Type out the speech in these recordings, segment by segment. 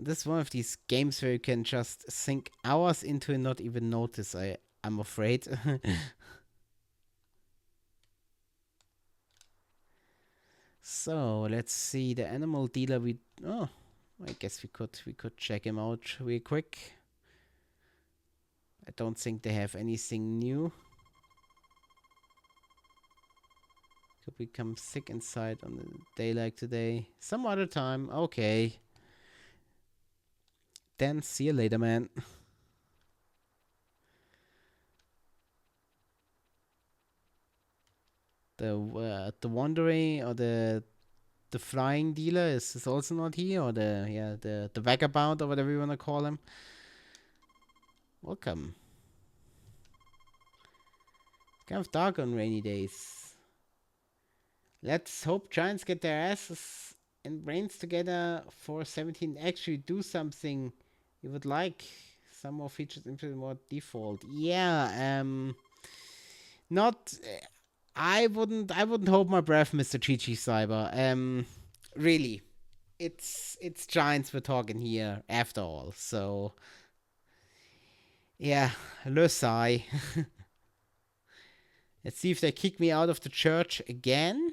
this is one of these games where you can just sink hours into and not even notice. I'm afraid. So let's see the animal dealer. Oh, I guess we could check him out real quick. I don't think they have anything new. Could become sick inside on a day like today. Some other time. Okay. Then see you later, man. The wandering or the flying dealer is also not here, or the vagabond or whatever you wanna call him. Welcome. It's kind of dark on rainy days. Let's hope giants get their asses and brains together for 17 actually do something you would like. Some more features implemented more default. Yeah, not I wouldn't hold my breath, Mr. Chichi Cyber. Really. It's giants we're talking here after all. So yeah, le sigh. Let's see if they kick me out of the church again.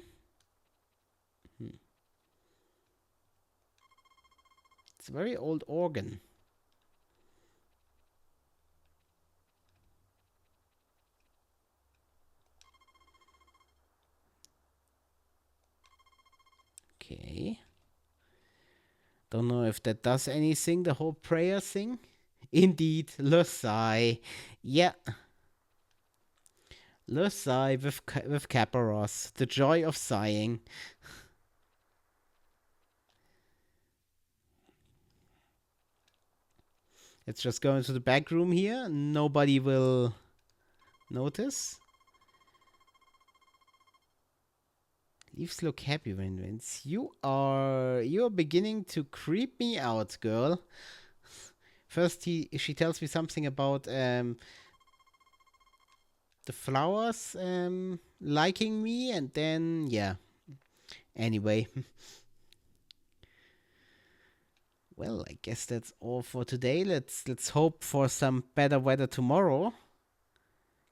It's a very old organ. Okay. Don't know if that does anything, the whole prayer thing. Indeed, le sigh. Yeah. Le sigh with Kaparos. The joy of sighing. Let's just go into the back room here. Nobody will notice. Leaves look happy when wins. You're beginning to creep me out, girl. First she tells me something about the flowers liking me, and then yeah. Anyway. Well, I guess that's all for today. Let's hope for some better weather tomorrow.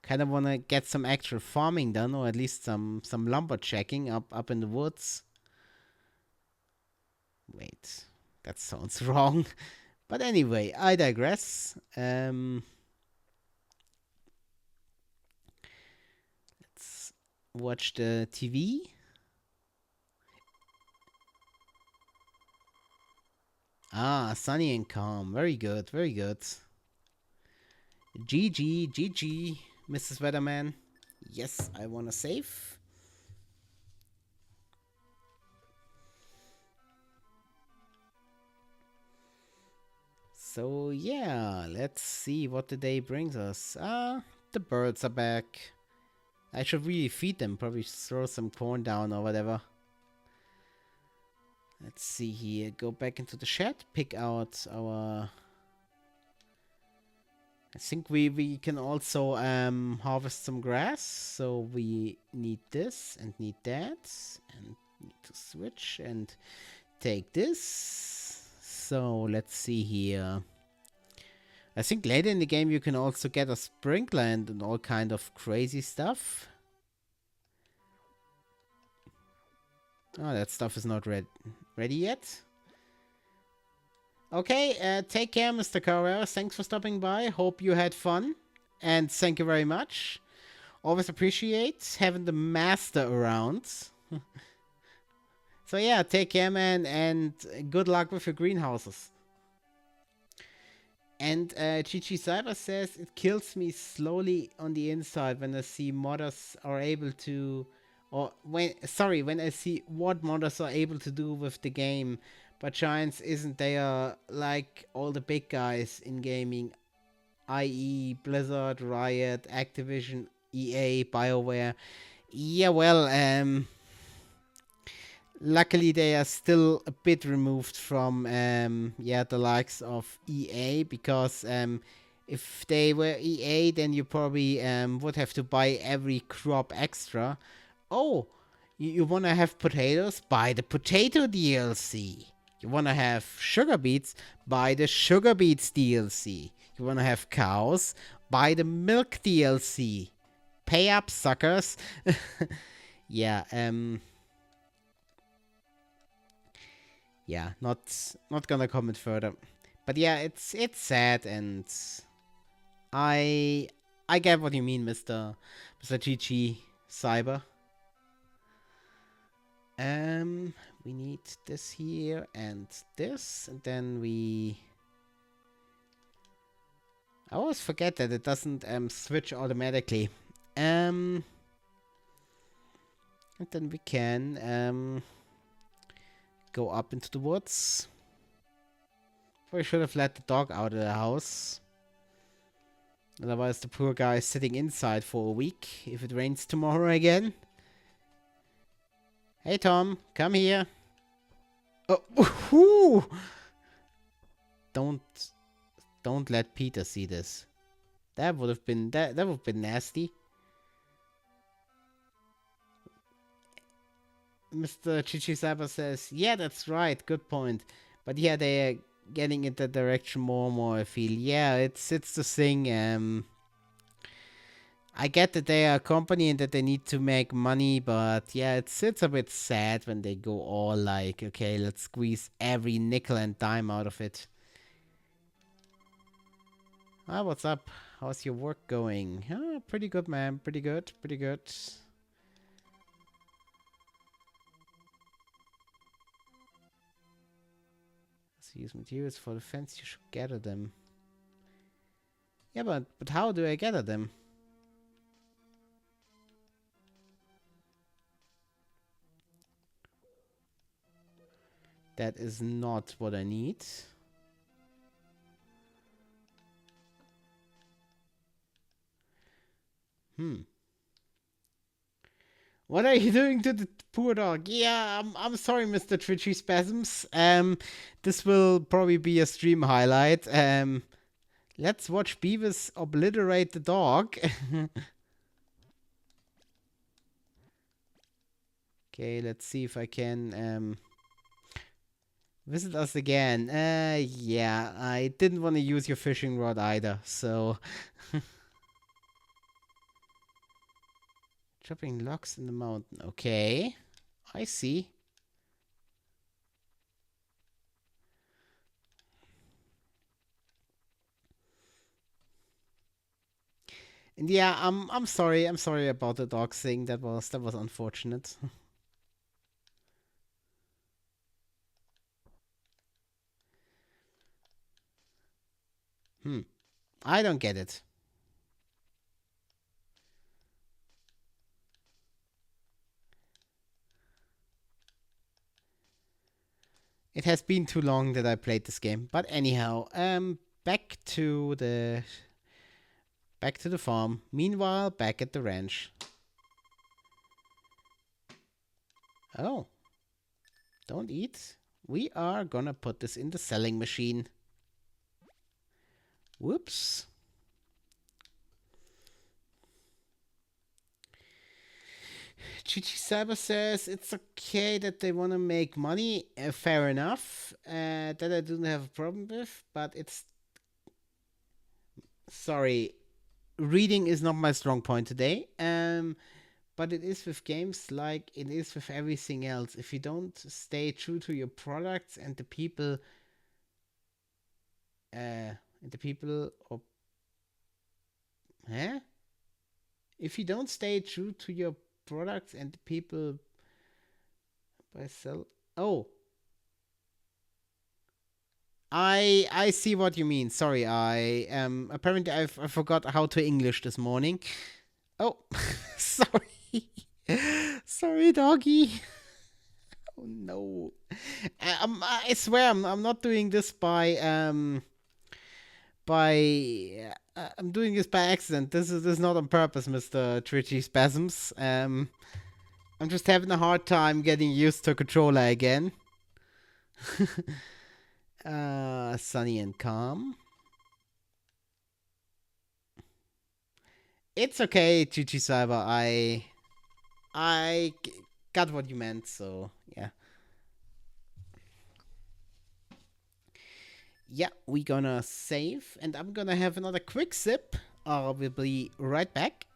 Kind of want to get some actual farming done, or at least some lumberjacking up in the woods. Wait, that sounds wrong. But anyway, I digress. Let's watch the TV. Ah, sunny and calm. Very good, very good. GG, GG, Mrs. Weatherman. Yes, I want to save. So yeah, let's see what the day brings us. The birds are back. I should really feed them, probably throw some corn down or whatever. Let's see here, go back into the shed, pick out our... I think we can also harvest some grass, so we need this and need that, and need to switch and take this. So let's see here. I think later in the game you can also get a sprinkler and all kind of crazy stuff. Oh, that stuff is not ready yet. Okay, take care, Mr. Carrera. Thanks for stopping by. Hope you had fun. And thank you very much. Always appreciate having the master around. So yeah, take care, man, and good luck with your greenhouses. And Chichi Cyber says, it kills me slowly on the inside when I see modders are able to... when I see what modders are able to do with the game. But Giants isn't there like all the big guys in gaming, i.e. Blizzard, Riot, Activision, EA, BioWare. Yeah, well, luckily they are still a bit removed from the likes of EA, because if they were EA, then you probably would have to buy every crop extra. Oh, you want to have potatoes? Buy the potato DLC. You wanna have sugar beets? Buy the sugar beets DLC. You wanna have cows? Buy the milk DLC. Pay up, suckers. Yeah, yeah, not gonna comment further. But yeah, it's sad, and I I get what you mean, Mr. GG Cyber. We need this here and this, and then I always forget that it doesn't switch automatically. And then we can go up into the woods. We should have let the dog out of the house. Otherwise, the poor guy is sitting inside for a week if it rains tomorrow again. Hey, Tom, come here. Oh, whoo! Don't let Peter see this. That would have been that would have been nasty. Mr. Chichisaba says, yeah, that's right, good point. But yeah, they are getting in that direction more and more, I feel. Yeah, it's the thing. I get that they are a company and that they need to make money, but yeah, it's a bit sad when they go all like, okay, let's squeeze every nickel and dime out of it. Ah, what's up? How's your work going? Ah, pretty good, man. Pretty good, pretty good. So use materials for the fence, you should gather them. Yeah, but how do I gather them? That is not what I need. What are you doing to the poor dog? Yeah, I'm sorry, Mr. Twitchy Spasms. This will probably be a stream highlight. Let's watch Beavis obliterate the dog. Okay, let's see if I can visit us again. Yeah, I didn't want to use your fishing rod either, so chopping logs in the mountain. Okay, I see. And yeah, I'm sorry. I'm sorry about the dog thing. That was unfortunate. I don't get it. It has been too long that I played this game. But anyhow, back to the farm. Meanwhile, back at the ranch. Oh. Don't eat. We are gonna put this in the selling machine. Whoops. Chichi Cyber says it's okay that they want to make money. Fair enough. That I don't have a problem with, but it's. Sorry. Reading is not my strong point today. But it is with games like it is with everything else. If you don't stay true to your products and the people, or huh? If you don't stay true to your products and the people by sell, oh, I see what you mean. Sorry, I apparently I forgot how to English this morning. Oh, sorry, sorry, doggy. Oh no. I swear I'm not doing this I'm doing this by accident. This is not on purpose, Mr. Twitchy Spasms. I'm just having a hard time getting used to a controller again. Sunny and calm. It's okay, Chichi Cyber. I got what you meant, so yeah. Yeah, we gonna save, and I'm gonna have another quick sip. We'll be right back.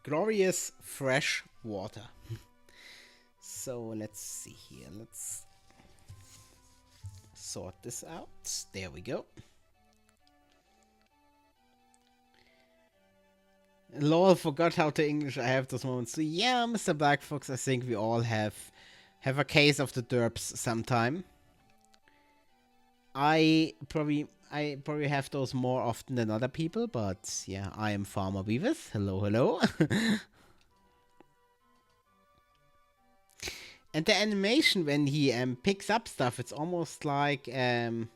Glorious fresh water. So let's see here. Let's sort this out. There we go. Lol, forgot how to English I have those moments. So yeah, Mr. Black Fox, I think we all have a case of the derps sometime. I probably have those more often than other people, but yeah, I am Farmer Beavis. Hello, hello. And the animation when he picks up stuff, it's almost like in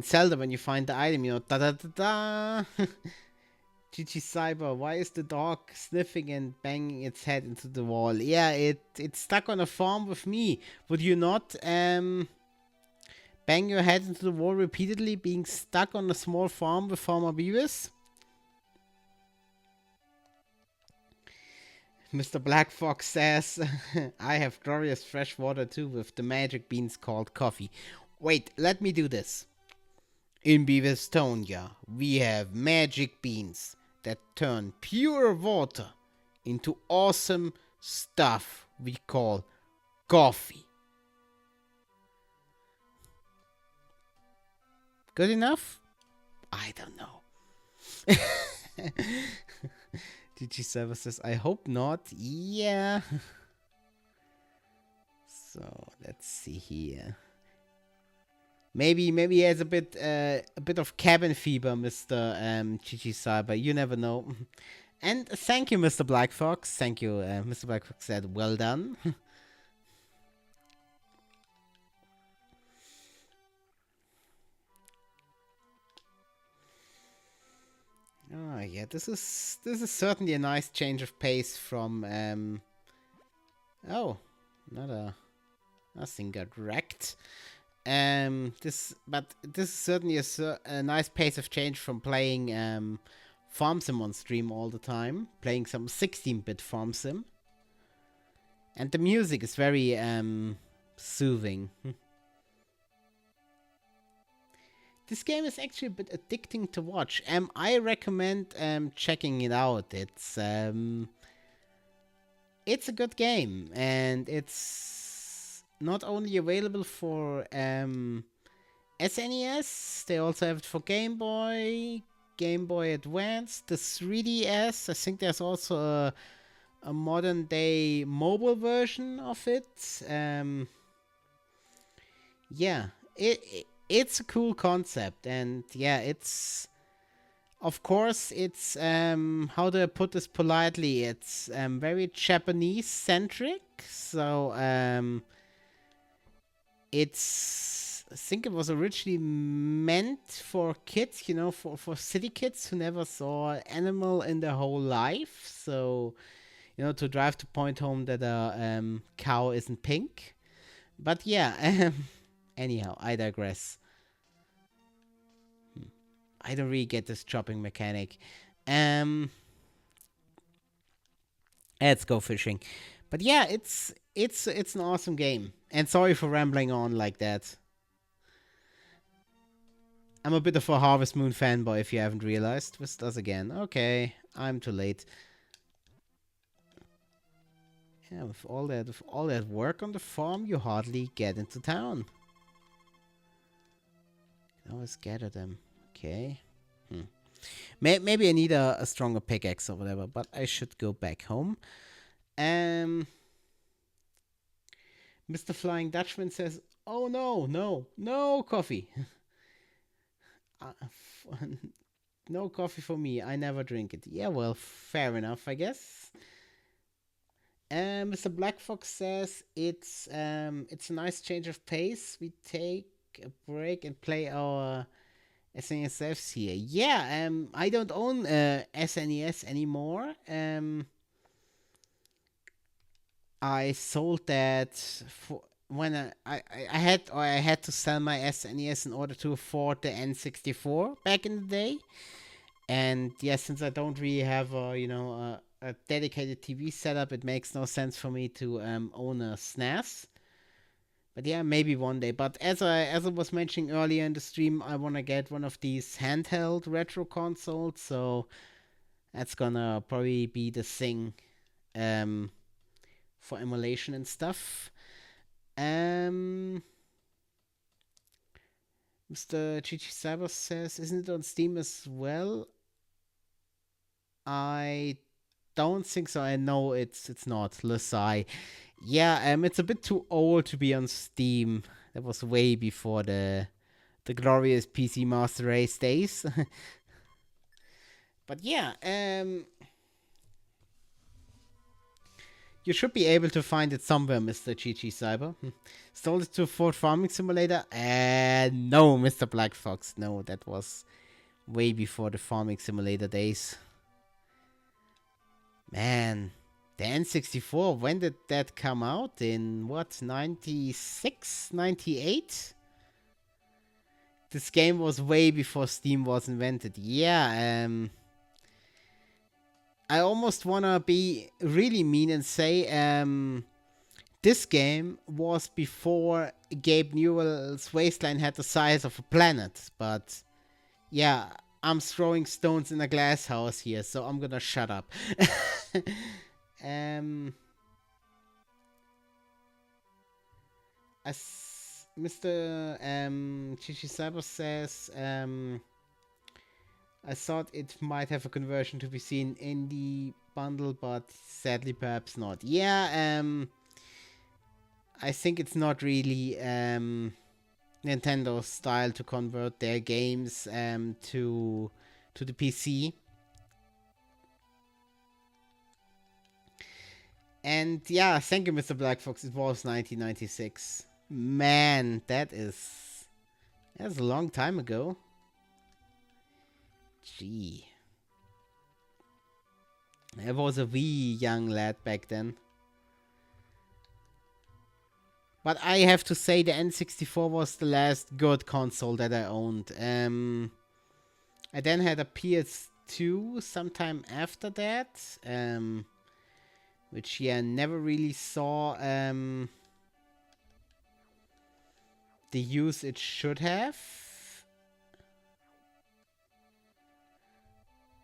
Zelda when you find the item, da da da da. GG Cyber, why is the dog sniffing and banging its head into the wall? Yeah, it's stuck on a farm with me. Would you not bang your head into the wall repeatedly, being stuck on a small farm with Farmer Beavis? Mr. Black Fox says, I have glorious fresh water too with the magic beans called coffee. Wait, let me do this. In Beavistonia, we have magic beans that turn pure water into awesome stuff we call coffee. Good enough? I don't know. DG Services, I hope not. Yeah. So let's see here. Maybe he has a bit of cabin fever, Mr. GG Cyber. You never know. And thank you, Mr. Black Fox. Thank you, Mr. Black Fox said, well done. Oh yeah, this is certainly a nice change of pace from oh, nothing got wrecked. This is certainly a nice pace of change from playing Farm Sim on stream all the time, playing some 16-bit Farm Sim. And the music is very soothing. This game is actually a bit addicting to watch. I recommend checking it out. It's a good game, and it's not only available for SNES. They also have it for Game Boy, Game Boy Advance, the 3DS. I think there's also a modern day mobile version of it. Yeah, it's a cool concept, and yeah, of course it's how do I put this politely? It's very Japanese centric, so I think it was originally meant for kids, for city kids who never saw an animal in their whole life. So, to drive to point home that a cow isn't pink. But yeah, anyhow, I digress. I don't really get this chopping mechanic. Let's go fishing. But yeah, it's an awesome game. And sorry for rambling on like that. I'm a bit of a Harvest Moon fanboy if you haven't realized. This does again. Okay, I'm too late. Yeah, with all that work on the farm, you hardly get into town. You can always gather them. Okay. Maybe I need a stronger pickaxe or whatever, but I should go back home. Mr. Flying Dutchman says, "Oh no coffee. No coffee for me. I never drink it." Yeah, well, fair enough, I guess. Mr. Black Fox says it's a nice change of pace. We take a break and play our SNES here. Yeah, I don't own SNES anymore. I sold that when I had to sell my SNES in order to afford the N64 back in the day. And yeah, since I don't really have a dedicated TV setup, it makes no sense for me to own a SNES. But yeah, maybe one day. But as I was mentioning earlier in the stream, I wanna get one of these handheld retro consoles. So that's gonna probably be the thing um, for emulation and stuff. Um, Mr. Chichi Cyber says, isn't it on Steam as well? I don't think so. I know it's not. Lasai. Yeah, it's a bit too old to be on Steam. That was way before the glorious PC Master Race days. But yeah, you should be able to find it somewhere, Mr. Chichi Cyber. Stole it to Ford Farming Simulator? No, Mr. Black Fox. No, that was way before the Farming Simulator days. Man, the N64, when did that come out? In what, 96, 98? This game was way before Steam was invented. Yeah, I almost wanna be really mean and say, this game was before Gabe Newell's Wasteland had the size of a planet. But yeah, I'm throwing stones in a glass house here, so I'm gonna shut up. um, as Mr. Chichi Cyber says, I thought it might have a conversion to be seen in the bundle, but sadly perhaps not. Yeah, I think it's not really Nintendo style to convert their games to the PC. And yeah, thank you, Mr. Black Fox. It was 1996. Man, that's a long time ago. Gee. I was a wee young lad back then. But I have to say the N64 was the last good console that I owned. I then had a PS2 sometime after that. Which yeah, never really saw the use it should have.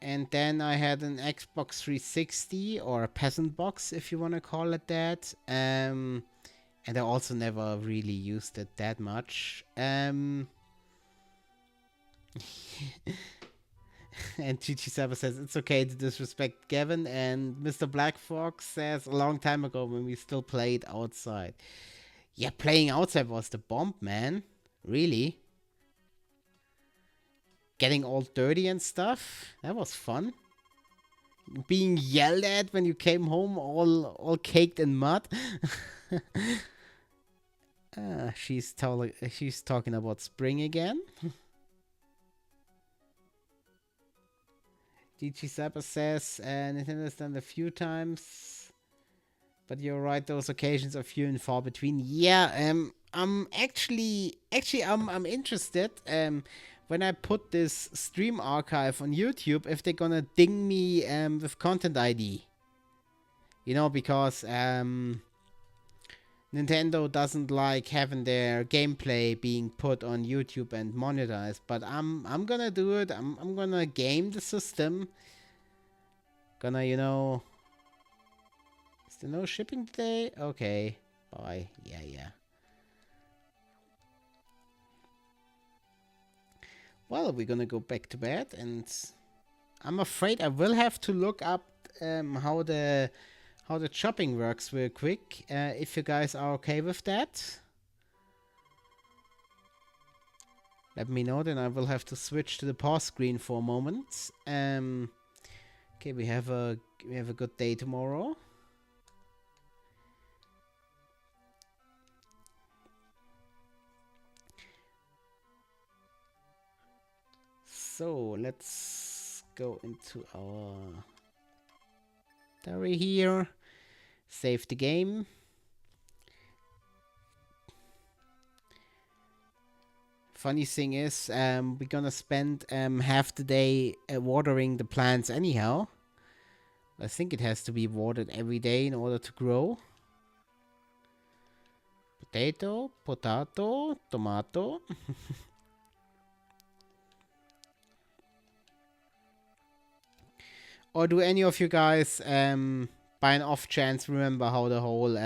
And then I had an Xbox 360 or a peasant box, if you want to call it that. And I also never really used it that much. And GG7 says it's okay to disrespect Gavin. And Mr. Black Fox says a long time ago when we still played outside. Yeah, playing outside was the bomb, man. Really. Getting all dirty and stuff. That was fun. Being yelled at when you came home all caked in mud. She's talking about spring again. DG Zappa says Nintendo's done a few times, but you're right. Those occasions are few and far between. Yeah, I'm actually I'm interested. When I put this stream archive on YouTube, if they're gonna ding me with content ID. You know, because Nintendo doesn't like having their gameplay being put on YouTube and monetized, but I'm gonna do it. I'm gonna game the system. Gonna, is there no shipping today? Okay, bye. Yeah. Well, we're gonna go back to bed, and I'm afraid I will have to look up how the chopping works real quick. If you guys are okay with that, let me know. Then I will have to switch to the pause screen for a moment. Okay, we have a good day tomorrow. So let's go into our diary here. Save the game. Funny thing is, we're gonna spend half the day watering the plants anyhow. I think it has to be watered every day in order to grow. Potato, potato, tomato. Or do any of you guys, by an off chance, remember how the whole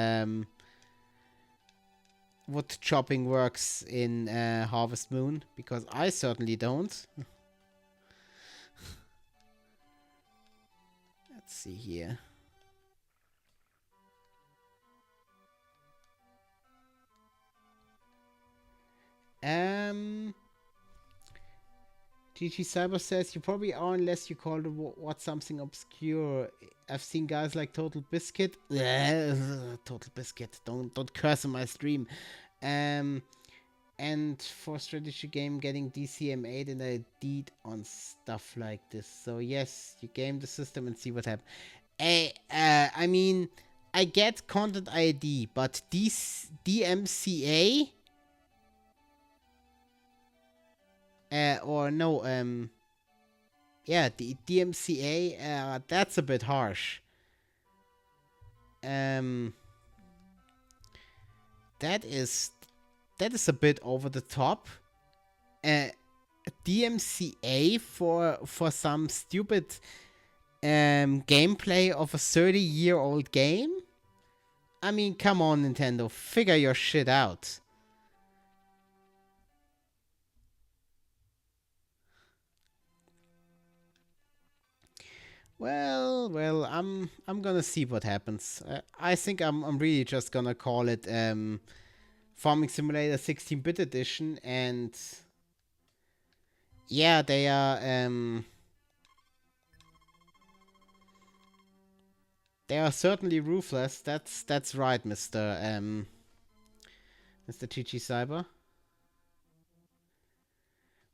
wood chopping works in Harvest Moon? Because I certainly don't. Let's see here. Um, GG Cyber says you probably are unless you call the what something obscure. I've seen guys like Total Biscuit. Total Biscuit. Don't curse on my stream. Um, and for strategy game getting DCM8 and I did on stuff like this. So yes, you game the system and see what happens. I mean, I get content ID, but DMCA or no, yeah, the DMCA, that's a bit harsh. Um, that is a bit over the top. DMCA for some stupid gameplay of a 30-year-old game? I mean, come on, Nintendo, figure your shit out. Well, I'm gonna see what happens. I think I'm really just gonna call it Farming Simulator 16-bit edition, and yeah, they are certainly ruthless. That's right, Mr. GG Cyber.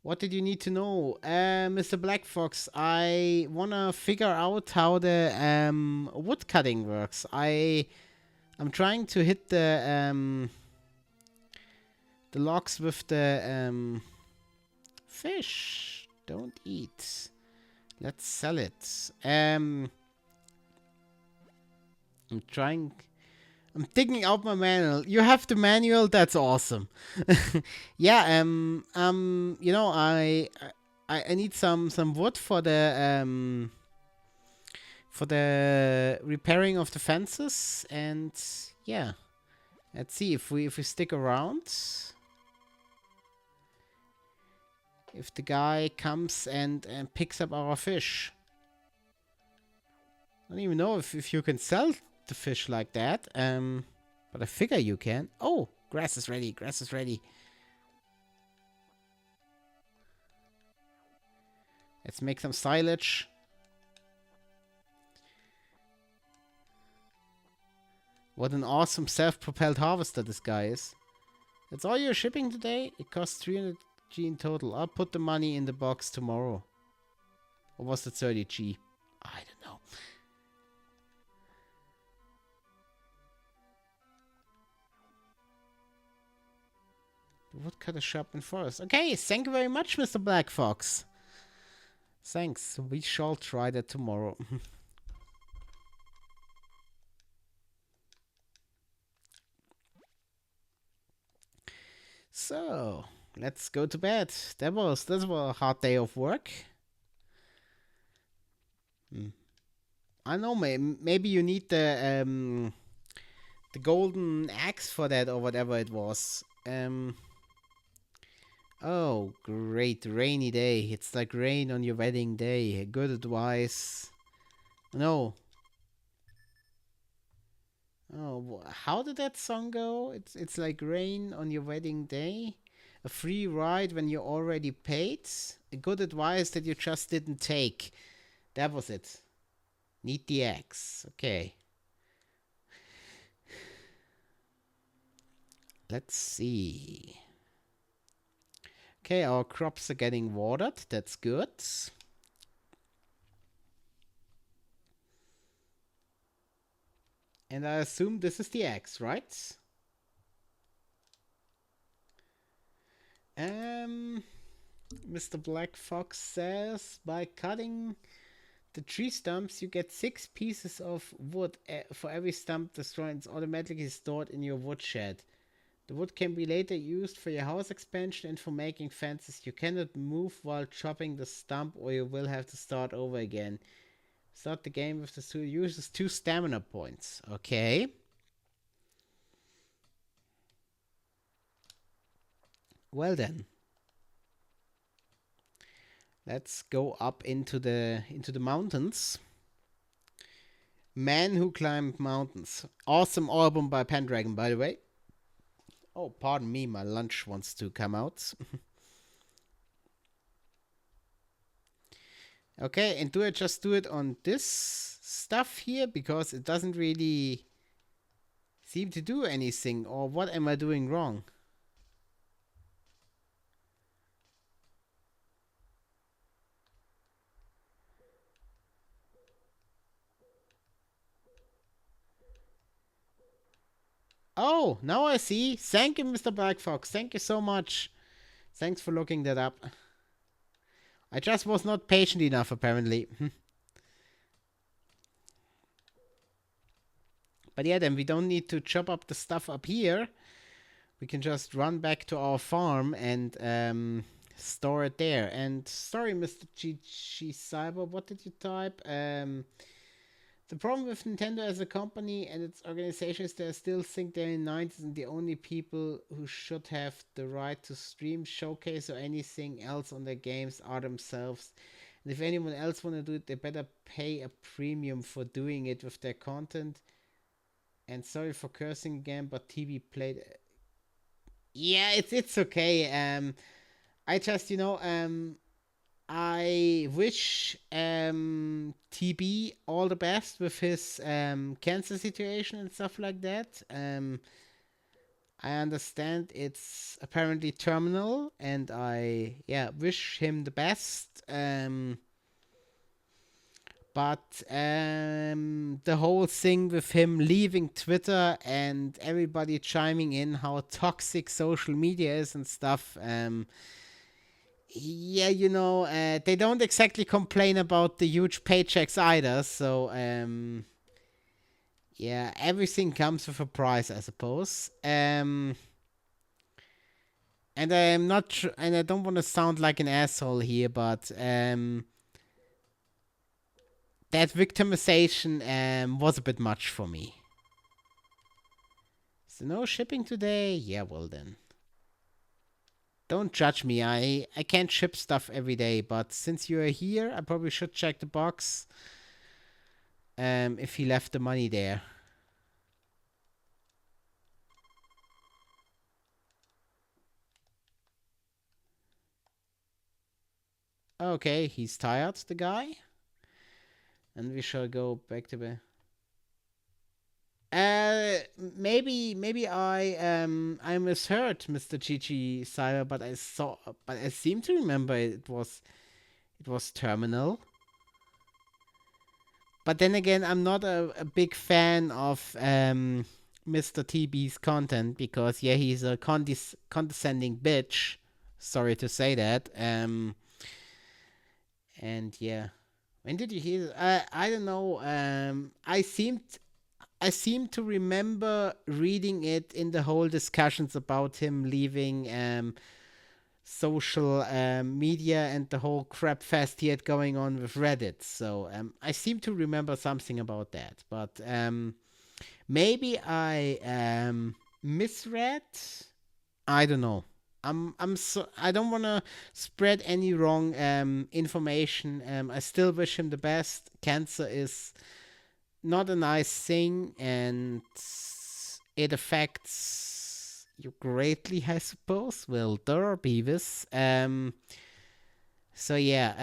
What did you need to know? Mr. Black Fox, I wanna figure out how the wood cutting works. I'm trying to hit the logs with the fish. Don't eat. Let's sell it. I'm digging out my manual. You have the manual? That's awesome. Yeah, you know, I need some wood for the repairing of the fences, and yeah. Let's see if we stick around. If the guy comes and picks up our fish. I don't even know if you can sell the fish like that. But I figure you can. Oh, grass is ready. Grass is ready. Let's make some silage. What an awesome self-propelled harvester this guy is. That's all you're shipping today? It costs 300 G in total. I'll put the money in the box tomorrow. Or was it 30 G? I don't know. The woodcutter shop in forest. Okay, thank you very much, Mr. Black Fox. Thanks. We shall try that tomorrow. So, let's go to bed. That was a hard day of work. I know, maybe you need the golden axe for that or whatever it was. Oh, great rainy day. It's like rain on your wedding day. Good advice. No. Oh, how did that song go? It's like rain on your wedding day. A free ride when you already paid. A good advice that you just didn't take. That was it. Need the axe. Okay. Let's see. Okay, our crops are getting watered. That's good. And I assume this is the axe, right? Mr. Black Fox says, by cutting the tree stumps, you get 6 pieces of wood for every stump destroyed. It's automatically stored in your woodshed. The wood can be later used for your house expansion and for making fences. You cannot move while chopping the stump or you will have to start over again. Start the game with the tool. Uses 2 stamina points. Okay. Well then. Let's go up into the mountains. Man Who Climbed Mountains. Awesome album by Pendragon, by the way. Oh, pardon me, my lunch wants to come out. Okay, and do I just do it on this stuff here? Because it doesn't really seem to do anything. Or what am I doing wrong? Oh, now I see. Thank you, Mr. Black Fox. Thank you so much. Thanks for looking that up. I just was not patient enough, apparently. But yeah, then we don't need to chop up the stuff up here. We can just run back to our farm and store it there. And sorry, Mr. GG Cyber, what did you type? The problem with Nintendo as a company and its organization is they still think they're in the 90s and the only people who should have the right to stream, showcase, or anything else on their games are themselves. And if anyone else want to do it, they better pay a premium for doing it with their content. And sorry for cursing again, but TV played. Yeah, it's okay. I just I wish TB all the best with his cancer situation and stuff like that. I understand it's apparently terminal, and I wish him the best. But the whole thing with him leaving Twitter and everybody chiming in how toxic social media is and stuff. They don't exactly complain about the huge paychecks either. So, everything comes with a price, I suppose. And I'm not, and I don't want to sound like an asshole here, but that victimization was a bit much for me. So no shipping today? Yeah, well then. Don't judge me. I can't ship stuff every day, but since you are here, I probably should check the box. If he left the money there. Okay, he's tired, the guy. And we shall go back to the. Maybe I misheard Mr. Chichi Cyber, but I seem to remember it was terminal. But then again, I'm not a big fan of Mr. TB's content because he's a condescending bitch. Sorry to say that. And yeah, when did you hear this? I don't know. I seem to remember reading it in the whole discussions about him leaving social media and the whole crap fest he had going on with Reddit. So I seem to remember something about that, but maybe I misread. I don't know. I don't want to spread any wrong information. I still wish him the best. Cancer is not a nice thing, and it affects you greatly, I suppose. Well, there, Beavis. So yeah,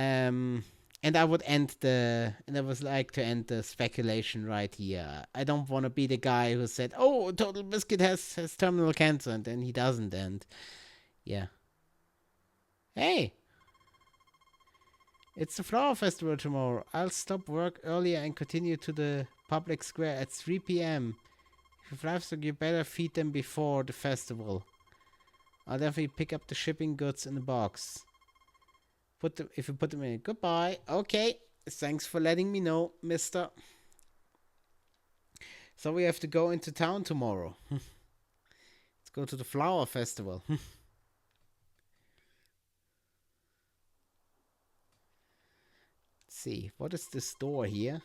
and I would end and I would like to end the speculation right here. I don't want to be the guy who said, "Oh, Total Biscuit has terminal cancer," and then he doesn't. And yeah, hey, it's the Flower Festival tomorrow. I'll stop work earlier and continue to the public square at 3 p.m. If you have livestock, you better feed them before the festival. I'll definitely pick up the shipping goods in the box. If you put them in. Goodbye. Okay. Thanks for letting me know, mister. So we have to go into town tomorrow. Let's go to the flower festival. Let's see. What is the store here?